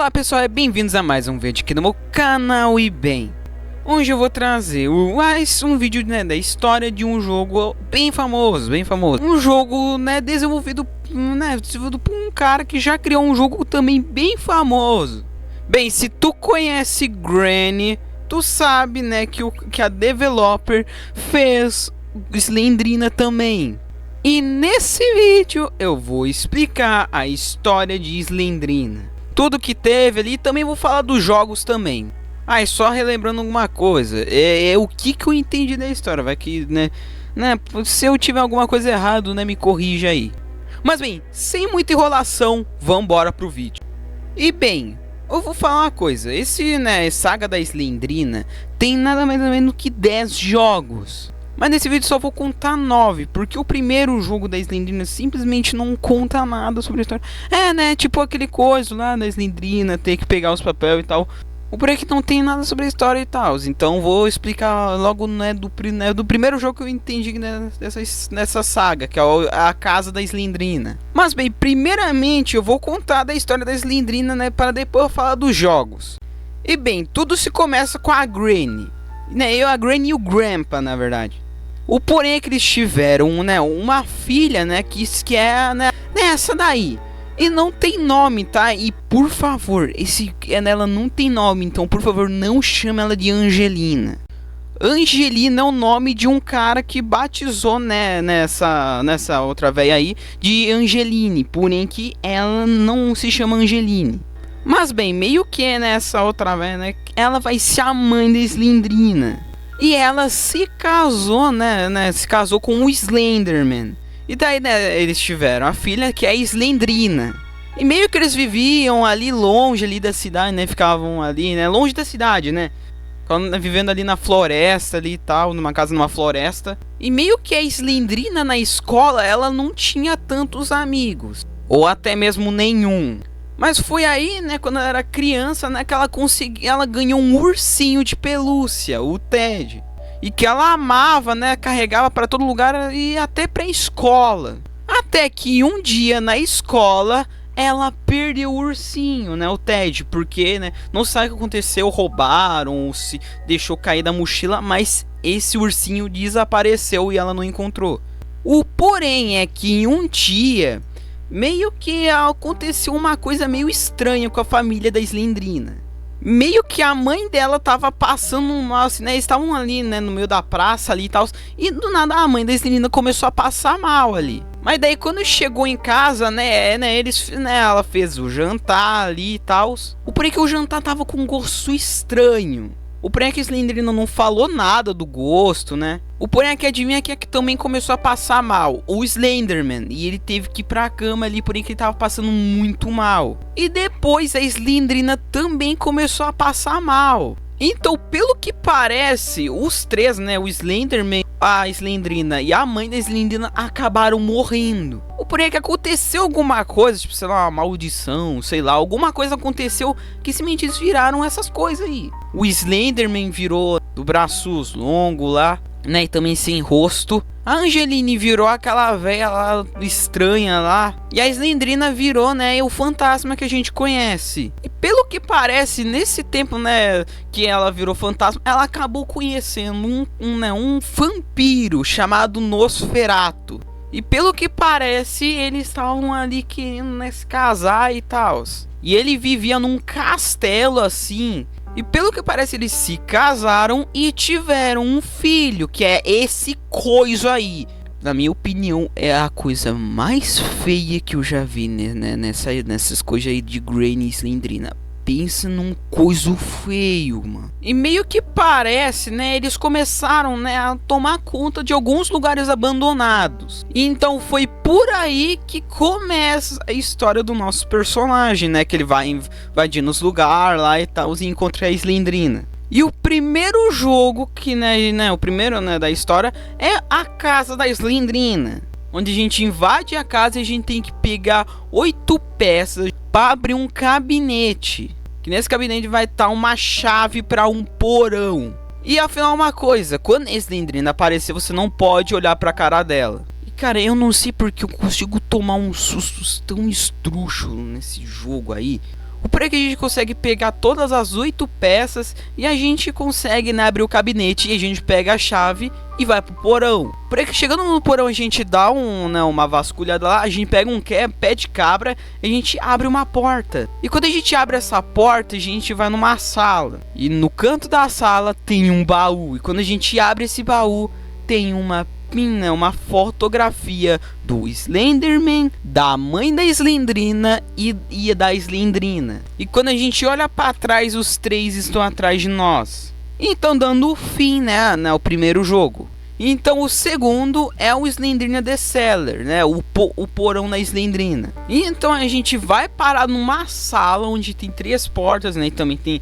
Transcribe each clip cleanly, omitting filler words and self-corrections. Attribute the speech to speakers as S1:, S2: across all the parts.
S1: Olá pessoal, bem-vindos a mais um vídeo aqui no meu canal. E bem, hoje eu vou trazer mais um vídeo, né, da história de um jogo bem famoso, um jogo, né, desenvolvido por um cara que já criou um jogo também bem famoso. Bem, se tu conhece Granny, tu sabe, né, que a developer fez Slendrina também. E nesse vídeo eu vou explicar a história de Slendrina, tudo que teve ali. Também vou falar dos jogos também. E só relembrando alguma coisa, o que eu entendi da história. Vai que, né, se eu tiver alguma coisa errada, né, me corrija aí. Mas bem, sem muita enrolação, vamos embora pro vídeo. E bem, eu vou falar uma coisa. Esse, né, saga da Slendrina tem nada mais ou menos que 10 jogos. Mas nesse vídeo só vou contar 9, porque o primeiro jogo da Slendrina simplesmente não conta nada sobre a história. Né, tipo aquele coisa lá da Slendrina, ter que pegar os papéis e tal. O porém que não tem nada sobre a história e tal. Então vou explicar logo, né, do primeiro jogo que eu entendi, né, nessa saga, que é a casa da Slendrina. Mas bem, primeiramente eu vou contar da história da Slendrina, né, para depois eu falar dos jogos. E bem, tudo se começa com a Granny, né, a Granny e o Grandpa, na verdade. O porém é que eles tiveram, né, uma filha, né, que é, né, essa daí. E não tem nome, tá? E por favor, ela não tem nome, então por favor não chame ela de Angelina. Angelina é o nome de um cara que batizou, né, nessa outra véia aí de Angeline, porém que ela não se chama Angeline. Mas bem, meio que nessa outra véia, né, ela vai ser a mãe da Slendrina. E ela se casou, né, se casou com o Slenderman. E daí, né, eles tiveram a filha que é a Slendrina. E meio que eles viviam ali longe ali da cidade, né, ficavam ali, né, longe da cidade, né. Vivendo ali na floresta ali e tal, numa casa numa floresta. E meio que a Slendrina na escola, ela não tinha tantos amigos, ou até mesmo nenhum. Mas foi aí, né, quando ela era criança, né, que ela ganhou um ursinho de pelúcia, o Ted. E que ela amava, né, carregava para todo lugar e até pra escola. Até que um dia na escola, ela perdeu o ursinho, né, o Ted. Porque, né, não sabe o que aconteceu, roubaram, ou se deixou cair da mochila. Mas esse ursinho desapareceu e ela não encontrou. O porém é que um dia, meio que aconteceu uma coisa meio estranha com a família da Slendrina. Meio que a mãe dela tava passando mal, assim, né? Eles estavam ali, né, no meio da praça ali e tal. E do nada a mãe da Slendrina começou a passar mal ali. Mas daí quando chegou em casa, né, ela fez o jantar ali e tal. O porém que o jantar tava com um gosto estranho. O porém é que a Slendrina não falou nada do gosto, né? O porém é que adivinha que também começou a passar mal, o Slenderman. E ele teve que ir pra cama ali, porém que ele tava passando muito mal. E depois a Slendrina também começou a passar mal. Então, pelo que parece, os três, né, o Slenderman, a Slendrina e a mãe da Slendrina acabaram morrendo. O porém é que aconteceu alguma coisa, tipo, sei lá, uma maldição, sei lá, alguma coisa aconteceu que simplesmente eles viraram essas coisas aí. O Slenderman virou do braços longo lá, né, e também sem rosto. A Angeline virou aquela velha lá estranha lá. E a Slendrina virou, né, o fantasma que a gente conhece. E pelo que parece, nesse tempo, né, que ela virou fantasma, ela acabou conhecendo um vampiro chamado Nosferatu. E pelo que parece, eles estavam ali querendo, né, se casar e tal. E ele vivia num castelo assim. E pelo que parece, eles se casaram e tiveram um filho, que é esse coisa aí. Na minha opinião, é a coisa mais feia que eu já vi, né, nessas coisas aí de Granny e Slendrina. Pensa num coisa feio, mano. E meio que parece, né, eles começaram, né, a tomar conta de alguns lugares abandonados. E então foi por aí que começa a história do nosso personagem, né, que ele vai invadir nos lugares lá e tal, e encontra a Slendrina. E o primeiro jogo que, né, o primeiro, né, da história é a casa da Slendrina, onde a gente invade a casa e a gente tem que pegar 8 peças para abrir um gabinete. Que nesse gabinete vai estar uma chave para um porão. E afinal uma coisa, quando a Slendrina aparecer, você não pode olhar para a cara dela. E cara, eu não sei porque eu consigo tomar uns sustos tão estrúxulos nesse jogo aí. O porém é que a gente consegue pegar todas as 8 peças e a gente consegue, né, abrir o gabinete e a gente pega a chave e vai pro porão. Porém que chegando no porão a gente dá uma vasculhada lá, a gente pega um pé de cabra e a gente abre uma porta. E quando a gente abre essa porta, a gente vai numa sala. E no canto da sala tem um baú. E quando a gente abre esse baú, tem uma fotografia do Slenderman, da mãe da Slendrina e da Slendrina. E quando a gente olha para trás, os 3 estão atrás de nós. Então dando fim, né, ao primeiro jogo. Então o segundo é o Slendrina The Cellar, né, o porão da Slendrina. E então a gente vai parar numa sala onde tem 3 portas, né, e também tem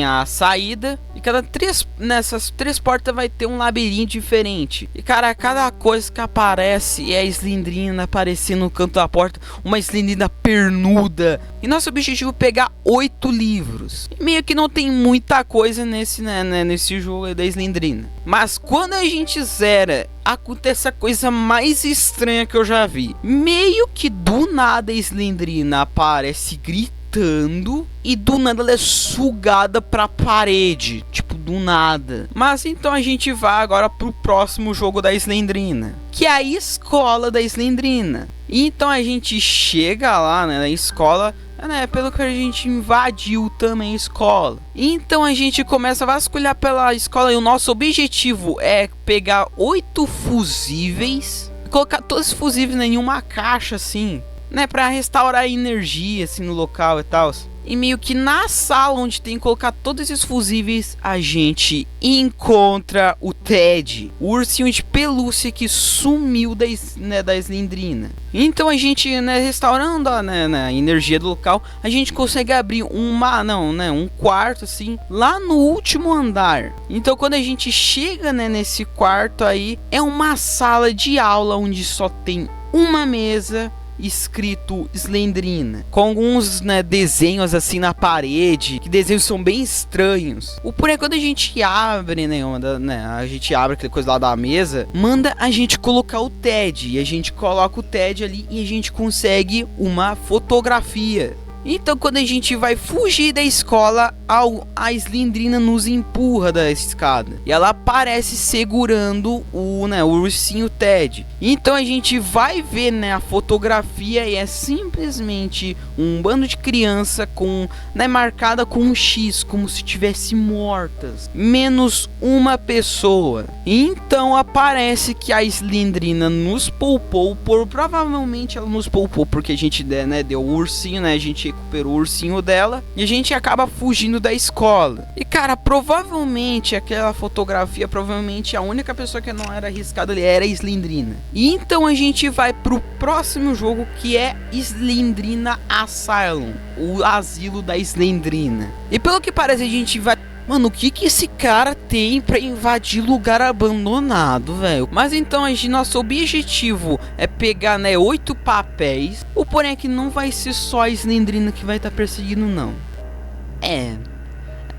S1: a saída. E nessas 3 portas vai ter um labirinto diferente. E cara, cada coisa que aparece é a Slendrina aparecendo no canto da porta. Uma Slendrina pernuda. E nosso objetivo é pegar 8 livros. E meio que não tem muita coisa nesse jogo da Slendrina. Mas quando a gente zera, acontece a coisa mais estranha que eu já vi. Meio que do nada a Slendrina aparece gritando. E do nada ela é sugada pra parede. Tipo, do nada. Mas então a gente vai agora pro próximo jogo da Slendrina, que é a escola da Slendrina. E então a gente chega lá, né, na escola, né, pelo que a gente invadiu também a escola. E então a gente começa a vasculhar pela escola. E o nosso objetivo é pegar 8 fusíveis e colocar todos os fusíveis em uma caixa assim, né, pra restaurar a energia assim no local e tal. E meio que na sala onde tem que colocar todos esses fusíveis, a gente encontra o Ted, o ursinho de pelúcia que sumiu da Slendrina. Então a gente, né, restaurando a energia do local, a gente consegue abrir um quarto assim, lá no último andar. Então quando a gente chega, né, nesse quarto aí, é uma sala de aula onde só tem uma mesa escrito Slendrina, com alguns, né, desenhos assim na parede, que desenhos são bem estranhos. O porém, quando a gente abre, a gente abre aquela coisa lá da mesa, manda a gente colocar o Ted, e a gente coloca o Ted ali e a gente consegue uma fotografia. Então quando a gente vai fugir da escola, a Slendrina nos empurra da escada e ela aparece segurando o ursinho Ted. Então a gente vai ver, né, a fotografia e é simplesmente um bando de criança marcada com um X, como se tivesse mortas, menos uma pessoa. Então aparece que a Slendrina nos poupou, provavelmente ela nos poupou porque a gente, né, deu o ursinho, né, a gente recuperou o ursinho dela e a gente acaba fugindo da escola. E cara, provavelmente aquela fotografia, provavelmente a única pessoa que não era arriscada ali era a Slendrina. E então a gente vai pro próximo jogo, que é Slendrina Asylum, o asilo da Slendrina. E pelo que parece a gente vai... Mano, o que esse cara tem pra invadir lugar abandonado, velho? Mas então, nosso objetivo é pegar, né, 8 papéis. O porém é que não vai ser só a Slendrina que vai estar perseguindo, não.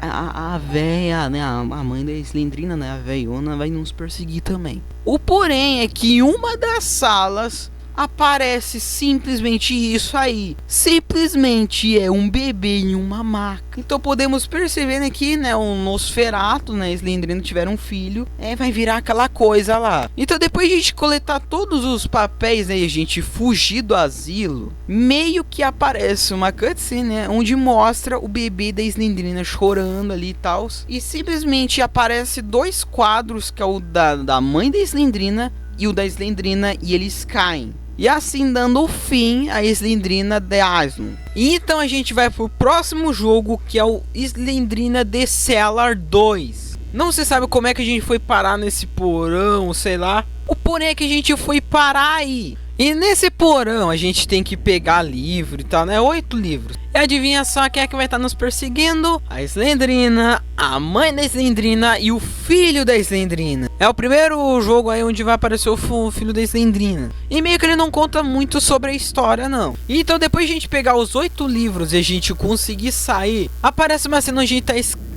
S1: A véia, né, a mãe da Slendrina, né, a véiona, vai nos perseguir também. O porém é que em uma das salas aparece simplesmente isso aí. Simplesmente é um bebê em uma maca. Então podemos perceber, né, que, né, o Nosferatu, né, Slendrina tiveram um filho, vai virar aquela coisa lá. Então depois de a gente coletar todos os papéis, né, e a gente fugir do asilo, meio que aparece uma cutscene, né, onde mostra o bebê da Slendrina chorando ali e tal. E simplesmente aparece 2 quadros, que é o da mãe da Slendrina e o da Slendrina, e eles caem. E assim dando fim a Slendrina The Asylum. E então a gente vai pro próximo jogo, que é o Slendrina The Cellar 2. Não se sabe como é que a gente foi parar nesse porão, sei lá. O porém é que a gente foi parar aí. E nesse porão a gente tem que pegar livro e tal, né? 8 livros. E adivinha só quem é que vai estar nos perseguindo? A Slendrina, a mãe da Slendrina e o filho da Slendrina. É o primeiro jogo aí onde vai aparecer o filho da Slendrina. E meio que ele não conta muito sobre a história, não. Então depois de a gente pegar os 8 livros e a gente conseguir sair, aparece uma cena onde a gente tá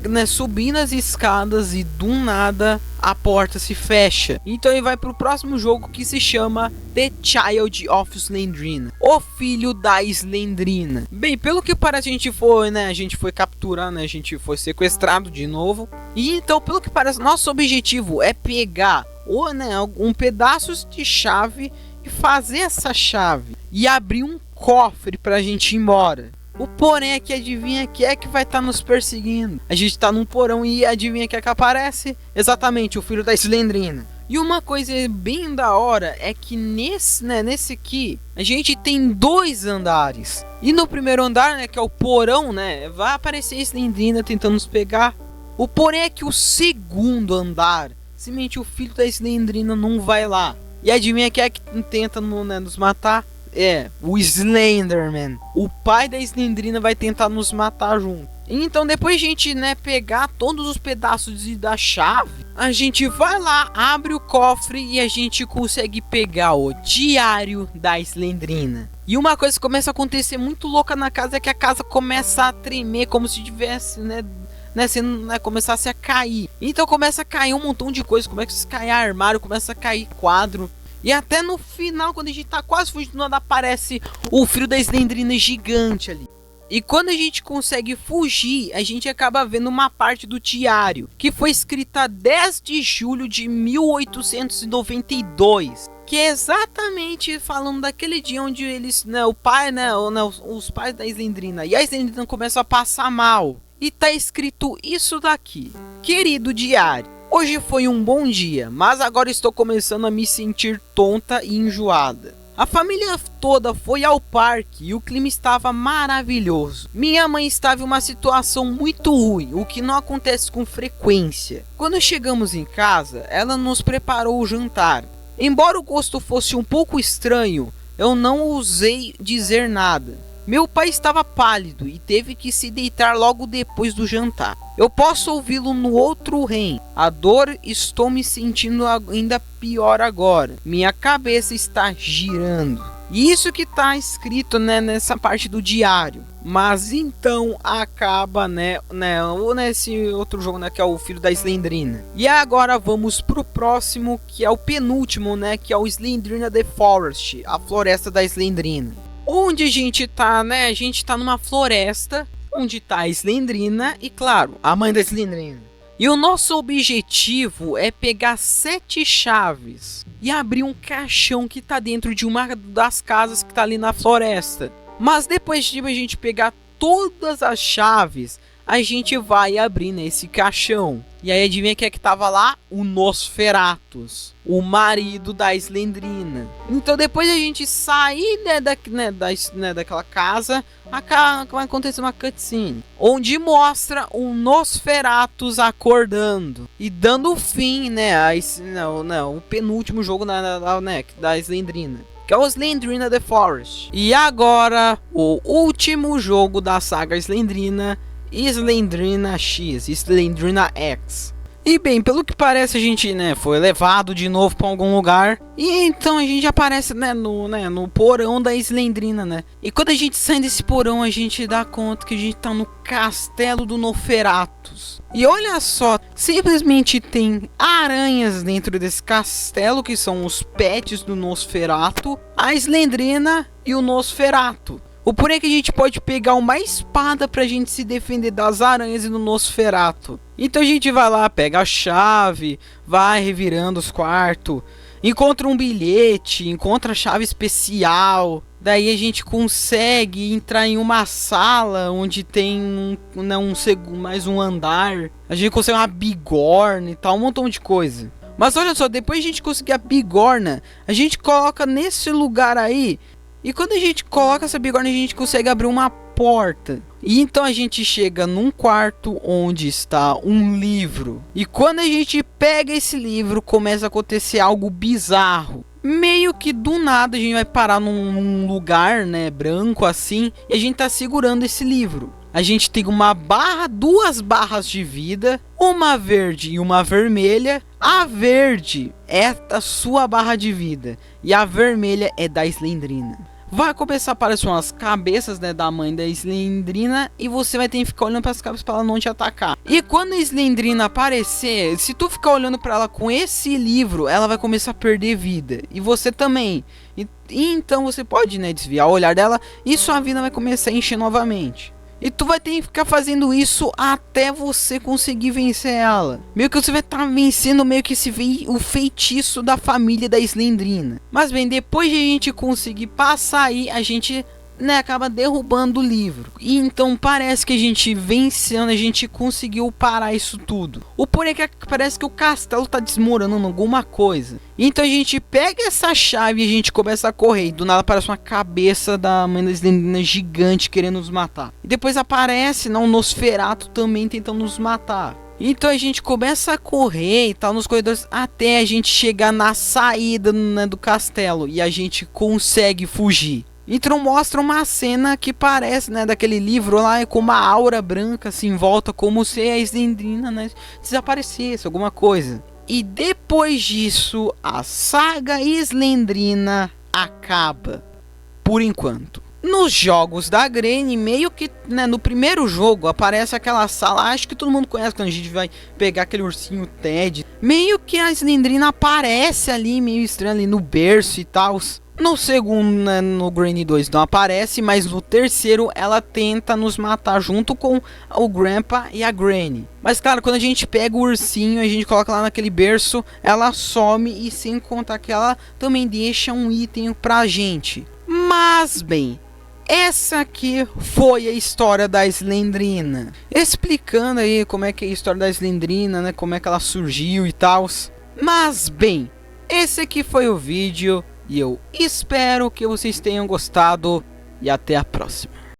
S1: né, subindo as escadas e do nada a porta se fecha. Então ele vai pro próximo jogo, que se chama The Child of Slendrina, o filho da Slendrina. Bem, pelo que parece, a gente foi capturar, né, a gente foi sequestrado de novo. E então, pelo que parece, nosso objetivo é pegar um pedaço de chave e fazer essa chave e abrir um cofre pra gente ir embora. O porém é que adivinha quem é que vai estar nos perseguindo. A gente tá num porão e adivinha quem é que aparece? Exatamente, o filho da Slendrina. E uma coisa bem da hora é que nesse aqui a gente tem 2 andares. E no primeiro andar, né, que é o porão, né, vai aparecer a Slendrina tentando nos pegar. O porém é que o segundo andar, simplesmente o filho da Slendrina não vai lá. E adivinha quem é que tenta nos matar? É, o Slenderman. O pai da Slendrina vai tentar nos matar junto. Então depois de a gente, né, pegar todos os pedaços da chave, a gente vai lá, abre o cofre e a gente consegue pegar o diário da Slendrina. E uma coisa que começa a acontecer muito louca na casa é que a casa começa a tremer como se tivesse, começasse a cair. Então começa a cair um montão de coisa, começa a cair armário, começa a cair quadro. E até no final, quando a gente tá quase fugindo, aparece o filho da Slendrina gigante ali. E quando a gente consegue fugir, a gente acaba vendo uma parte do diário, que foi escrita 10 de julho de 1892. Que é exatamente falando daquele dia onde eles, os pais da Slendrina e a Slendrina começam a passar mal. E tá escrito isso daqui: querido diário, hoje foi um bom dia, mas agora estou começando a me sentir tonta e enjoada. A família toda foi ao parque e o clima estava maravilhoso. Minha mãe estava em uma situação muito ruim, o que não acontece com frequência. Quando chegamos em casa, ela nos preparou o jantar. Embora o gosto fosse um pouco estranho, eu não ousei dizer nada. Meu pai estava pálido e teve que se deitar logo depois do jantar. Eu posso ouvi-lo no outro reino. A dor, estou me sentindo ainda pior agora. Minha cabeça está girando. E isso que está escrito, né, nessa parte do diário. Mas então acaba, nesse outro jogo, né, que é o filho da Slendrina. E agora vamos pro próximo, que é o penúltimo, né, que é o Slendrina The Forest, a floresta da Slendrina. Onde a gente tá, né? A gente tá numa floresta onde tá a Slendrina e, claro, a mãe da Slendrina. E o nosso objetivo é pegar 7 chaves e abrir um caixão que tá dentro de uma das casas que tá ali na floresta. Mas depois de a gente pegar todas as chaves, a gente vai abrir nesse caixão. E aí adivinha quem é que tava lá? O Nosferatus, o marido da Slendrina. Então depois a gente sair daquela casa, vai acontecer uma cutscene onde mostra o Nosferatus acordando e dando fim, o penúltimo jogo da Slendrina, que é o Slendrina The Forest. E agora o último jogo da saga Slendrina, Slendrina X, Slendrina X. E bem, pelo que parece a gente, foi levado de novo para algum lugar. E então a gente aparece, no porão da Slendrina, né? E quando a gente sai desse porão, a gente dá conta que a gente tá no castelo do Nosferatus. E olha só, simplesmente tem aranhas dentro desse castelo, que são os pets do Nosferatu, a Slendrina e o Nosferatu. O porém é que a gente pode pegar uma espada pra gente se defender das aranhas e do Nosferatu. Então a gente vai lá, pega a chave, vai revirando os quartos, encontra um bilhete, encontra a chave especial. Daí a gente consegue entrar em uma sala onde tem mais um andar. A gente consegue uma bigorna e tal, um montão de coisa. Mas olha só, depois de a gente conseguir a bigorna, a gente coloca nesse lugar aí. E quando a gente coloca essa bigorna, a gente consegue abrir uma porta. E então a gente chega num quarto onde está um livro. E quando a gente pega esse livro, começa a acontecer algo bizarro. Meio que do nada a gente vai parar num lugar, branco assim. E a gente tá segurando esse livro. A gente tem duas barras de vida, uma verde e uma vermelha. A verde é a sua barra de vida e a vermelha é da Slendrina. vai começar a aparecer umas cabeças, né, da mãe da Slendrina, e você vai ter que ficar olhando para as cabeças para ela não te atacar. E quando a Slendrina aparecer, se tu ficar olhando para ela com esse livro, ela vai começar a perder vida, e você também. E então você pode, né, desviar o olhar dela e sua vida vai começar a encher novamente. E tu vai ter que ficar fazendo isso até você conseguir vencer ela. Meio que você vai estar vencendo meio que o feitiço da família da Slendrina. Mas bem, depois de a gente conseguir passar aí, a gente, né, acaba derrubando o livro. E então parece que a gente vencendo, a gente conseguiu parar isso tudo. O porém é que parece que o castelo tá desmoronando alguma coisa. Então a gente pega essa chave e a gente começa a correr. E do nada aparece uma cabeça da mãe da Slendrina gigante querendo nos matar. E depois aparece, não, o Nosferatu também tentando nos matar. Então a gente começa a correr e tal nos corredores até a gente chegar na saída, né, do castelo. E a gente consegue fugir. Então mostra uma cena que parece, né, daquele livro lá, com uma aura branca assim em volta, como se a Slendrina, né, desaparecesse, alguma coisa. E depois disso, a saga Slendrina acaba, por enquanto. Nos jogos da Granny, meio que, né, no primeiro jogo aparece aquela sala, acho que todo mundo conhece quando a gente vai pegar aquele ursinho Ted. Meio que a Slendrina aparece ali, meio estranho ali no berço e tal. No segundo, né, no Granny 2 não aparece, mas no terceiro ela tenta nos matar junto com o Grandpa e a Granny. Mas claro, quando a gente pega o ursinho e a gente coloca lá naquele berço, ela some, e sem contar que ela também deixa um item pra gente. Mas bem, essa aqui foi a história da Slendrina. Explicando aí como é que é a história da Slendrina, né, como é que ela surgiu e tal. Mas bem, esse aqui foi o vídeo. E eu espero que vocês tenham gostado. E até a próxima.